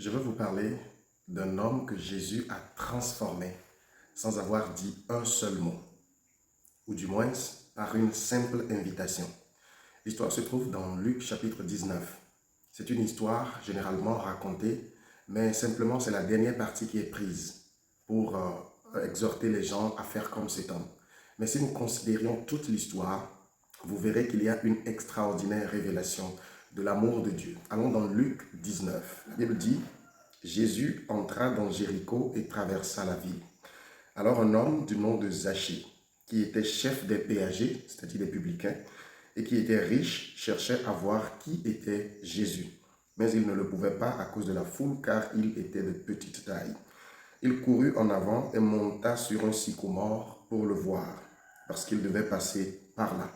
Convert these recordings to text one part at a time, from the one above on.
Je veux vous parler d'un homme que Jésus a transformé sans avoir dit un seul mot, ou du moins par une simple invitation. L'histoire se trouve dans Luc chapitre 19. C'est une histoire généralement racontée, mais simplement c'est la dernière partie qui est prise pour exhorter les gens à faire comme cet homme. Mais si nous considérions toute l'histoire, vous verrez qu'il y a une extraordinaire révélation de l'amour de Dieu. Allons dans Luc 19. La Bible dit: Jésus entra dans Jéricho et traversa la ville. Alors un homme du nom de Zachée, qui était chef des péagers, c'est-à-dire des publicains, et qui était riche, cherchait à voir qui était Jésus. Mais il ne le pouvait pas à cause de la foule, car il était de petite taille. Il courut en avant et monta sur un sycomore pour le voir, parce qu'il devait passer par là.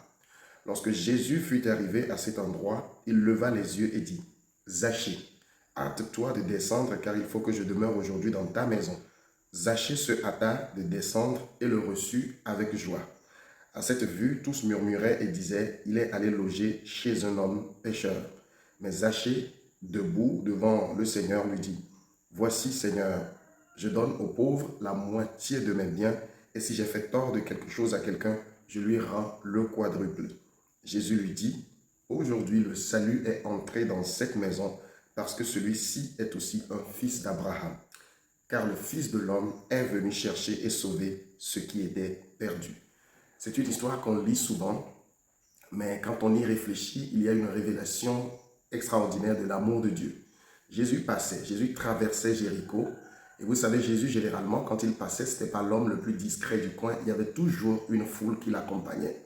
Lorsque Jésus fut arrivé à cet endroit, il leva les yeux et dit: Zachée, hâte-toi de descendre, car il faut que je demeure aujourd'hui dans ta maison. Zachée se hâta de descendre et le reçut avec joie. À cette vue, tous murmuraient et disaient: il est allé loger chez un homme pécheur. Mais Zachée, debout devant le Seigneur, lui dit: Voici, Seigneur, je donne aux pauvres la moitié de mes biens, et si j'ai fait tort de quelque chose à quelqu'un, je lui rends le quadruple. Jésus lui dit: Aujourd'hui le salut est entré dans cette maison, parce que celui-ci est aussi un fils d'Abraham. Car le Fils de l'homme est venu chercher et sauver ce qui était perdu. C'est une histoire qu'on lit souvent, mais quand on y réfléchit, il y a une révélation extraordinaire de l'amour de Dieu. Jésus passait, Jésus traversait Jéricho. Et vous savez, Jésus, généralement, quand il passait, ce n'était pas l'homme le plus discret du coin. Il y avait toujours une foule qui l'accompagnait.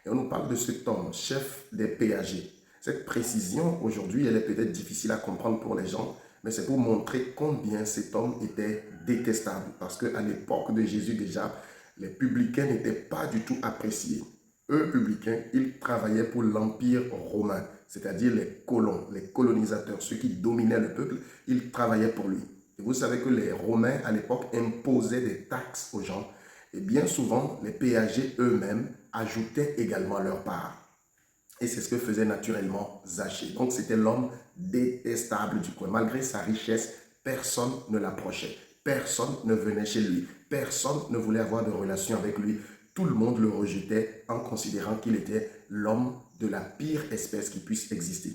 Et on nous parle de cet homme, chef des péagers. Cette précision, aujourd'hui, elle est peut-être difficile à comprendre pour les gens, mais c'est pour montrer combien cet homme était détestable. Parce qu'à l'époque de Jésus déjà, les publicains n'étaient pas du tout appréciés. Eux, publicains, ils travaillaient pour l'Empire romain, c'est-à-dire les colons, les colonisateurs, ceux qui dominaient le peuple, ils travaillaient pour lui. Et vous savez que les Romains, à l'époque, imposaient des taxes aux gens. Et bien souvent, les péagers eux-mêmes ajoutaient également leur part. Et c'est ce que faisait naturellement Zachée. Donc c'était l'homme détestable du coin. Malgré sa richesse, personne ne l'approchait. Personne ne venait chez lui. Personne ne voulait avoir de relation avec lui. Tout le monde le rejetait en considérant qu'il était l'homme de la pire espèce qui puisse exister.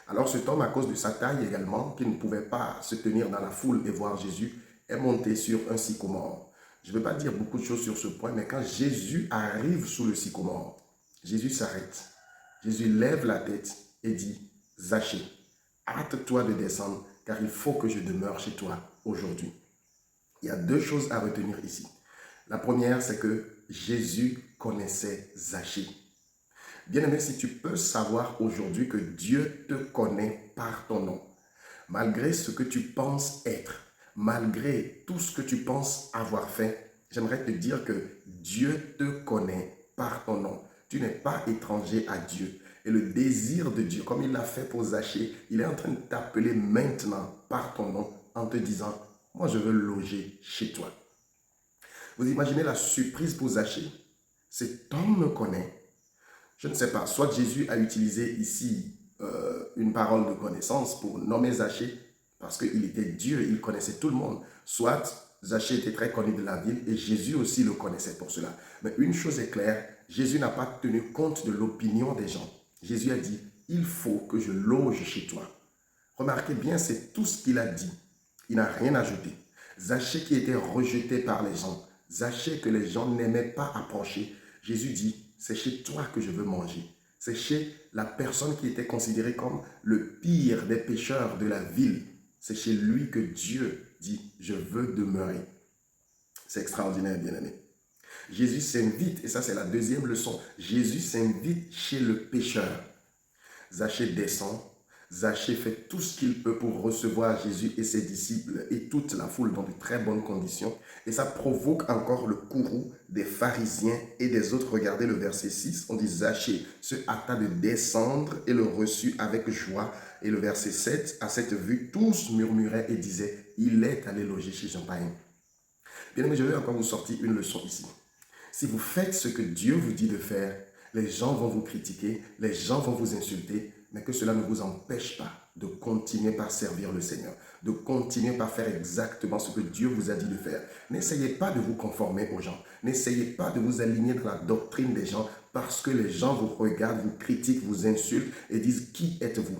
Alors cet homme, à cause de sa taille également, qui ne pouvait pas se tenir dans la foule et voir Jésus, est monté sur un sycomore. Je ne vais pas dire beaucoup de choses sur ce point, mais quand Jésus arrive sous le sycomore, Jésus s'arrête. Jésus lève la tête et dit: Zachée, hâte-toi de descendre, car il faut que je demeure chez toi aujourd'hui. Il y a deux choses à retenir ici. La première, c'est que Jésus connaissait Zachée. Bien-aimé, si tu peux savoir aujourd'hui que Dieu te connaît par ton nom, malgré ce que tu penses être, malgré tout ce que tu penses avoir fait, j'aimerais te dire que Dieu te connaît par ton nom. Tu n'es pas étranger à Dieu. Et le désir de Dieu, comme il l'a fait pour Zachée, il est en train de t'appeler maintenant par ton nom en te disant: moi je veux loger chez toi. Vous imaginez la surprise pour Zachée? Cet homme me connaît. Je ne sais pas, soit Jésus a utilisé ici une parole de connaissance pour nommer Zachée, parce qu'il était Dieu, il connaissait tout le monde. Soit Zachée était très connu de la ville et Jésus aussi le connaissait pour cela. Mais une chose est claire, Jésus n'a pas tenu compte de l'opinion des gens. Jésus a dit: il faut que je loge chez toi. Remarquez bien, c'est tout ce qu'il a dit. Il n'a rien ajouté. Zachée qui était rejeté par les gens, Zachée que les gens n'aimaient pas approcher, Jésus dit: c'est chez toi que je veux manger. C'est chez la personne qui était considérée comme le pire des pécheurs de la ville. C'est chez lui que Dieu dit: je veux demeurer. C'est extraordinaire, bien-aimé. Jésus s'invite, et ça c'est la deuxième leçon, Jésus s'invite chez le pécheur. Zachée descend, Zachée fait tout ce qu'il peut pour recevoir Jésus et ses disciples et toute la foule dans de très bonnes conditions. Et ça provoque encore le courroux des pharisiens et des autres. Regardez le verset 6, on dit: Zachée se hâta de descendre et le reçut avec joie. Et le verset 7, à cette vue, tous murmuraient et disaient: il est allé loger chez un païen. Bien aimé, je vais encore vous sortir une leçon ici. Si vous faites ce que Dieu vous dit de faire, les gens vont vous critiquer, les gens vont vous insulter, mais que cela ne vous empêche pas de continuer par servir le Seigneur, de continuer par faire exactement ce que Dieu vous a dit de faire. N'essayez pas de vous conformer aux gens. N'essayez pas de vous aligner dans la doctrine des gens parce que les gens vous regardent, vous critiquent, vous insultent et disent « Qui êtes-vous »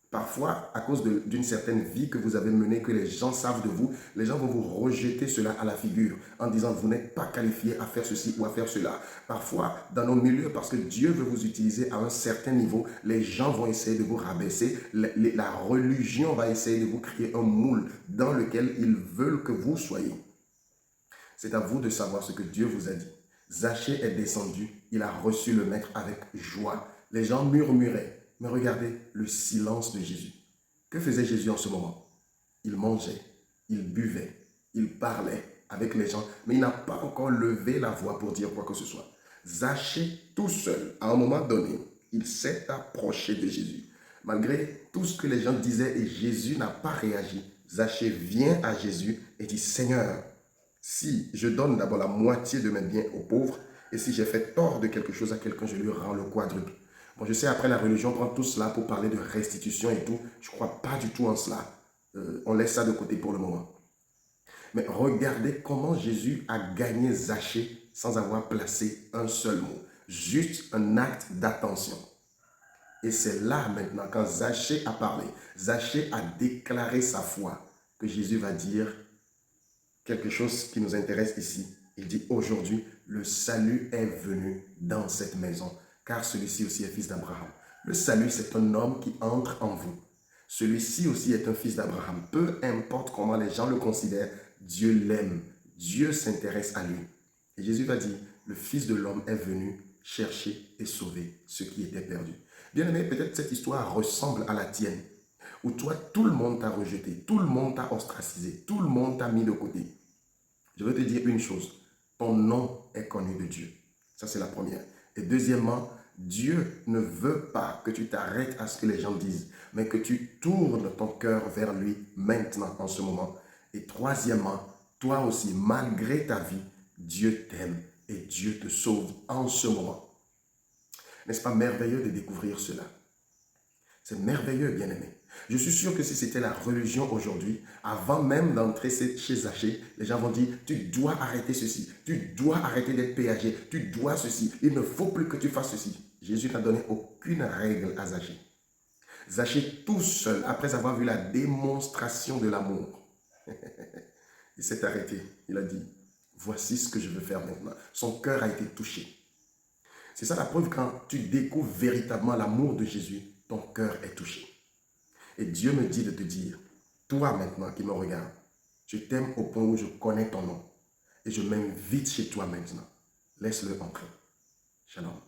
Parfois, à cause d'une certaine vie que vous avez menée, que les gens savent de vous, les gens vont vous rejeter cela à la figure en disant « Vous n'êtes pas qualifié à faire ceci ou à faire cela ». Parfois, dans nos milieux, parce que Dieu veut vous utiliser à un certain niveau, les gens vont essayer de vous rabaisser. La religion va essayer de vous créer un moule dans lequel ils veulent que vous soyez. C'est à vous de savoir ce que Dieu vous a dit. Zachée est descendu, il a reçu le maître avec joie. Les gens murmuraient. Mais regardez le silence de Jésus. Que faisait Jésus en ce moment? Il mangeait, il buvait, il parlait avec les gens, mais il n'a pas encore levé la voix pour dire quoi que ce soit. Zachée tout seul, à un moment donné, il s'est approché de Jésus. Malgré tout ce que les gens disaient et Jésus n'a pas réagi, Zachée vient à Jésus et dit « Seigneur, si je donne d'abord la moitié de mes biens aux pauvres, et si j'ai fait tort de quelque chose à quelqu'un, je lui rends le quadruple. » Bon, je sais, après la religion, on prend tout cela pour parler de restitution et tout. Je ne crois pas du tout en cela. On laisse ça de côté pour le moment. Mais regardez comment Jésus a gagné Zachée sans avoir placé un seul mot. Juste un acte d'attention. Et c'est là maintenant, quand Zachée a parlé, Zachée a déclaré sa foi, que Jésus va dire quelque chose qui nous intéresse ici. Il dit aujourd'hui, le salut est venu dans cette maison, car celui-ci aussi est fils d'Abraham. Le salut, c'est un homme qui entre en vous. Celui-ci aussi est un fils d'Abraham. Peu importe comment les gens le considèrent, Dieu l'aime. Dieu s'intéresse à lui. Et Jésus va dire, le Fils de l'homme est venu chercher et sauver ce qui était perdu. Bien aimé, peut-être cette histoire ressemble à la tienne, où toi, tout le monde t'a rejeté, tout le monde t'a ostracisé, tout le monde t'a mis de côté. Je veux te dire une chose, ton nom est connu de Dieu. Ça, c'est la première. Et deuxièmement, Dieu ne veut pas que tu t'arrêtes à ce que les gens disent, mais que tu tournes ton cœur vers lui maintenant, en ce moment. Et troisièmement, toi aussi, malgré ta vie, Dieu t'aime et Dieu te sauve en ce moment. N'est-ce pas merveilleux de découvrir cela? C'est merveilleux, bien-aimé. Je suis sûr que si c'était la religion aujourd'hui, avant même d'entrer chez Zachée, les gens vont dire, tu dois arrêter ceci, tu dois arrêter d'être péagé, tu dois ceci, il ne faut plus que tu fasses ceci. Jésus n'a donné aucune règle à Zachée. Zachée tout seul, après avoir vu la démonstration de l'amour, il s'est arrêté. Il a dit, voici ce que je veux faire maintenant. Son cœur a été touché. C'est ça la preuve quand tu découvres véritablement l'amour de Jésus, ton cœur est touché. Et Dieu me dit de te dire, toi maintenant qui me regardes, je t'aime au point où je connais ton nom. Et je m'invite chez toi maintenant. Laisse-le entrer. Shalom.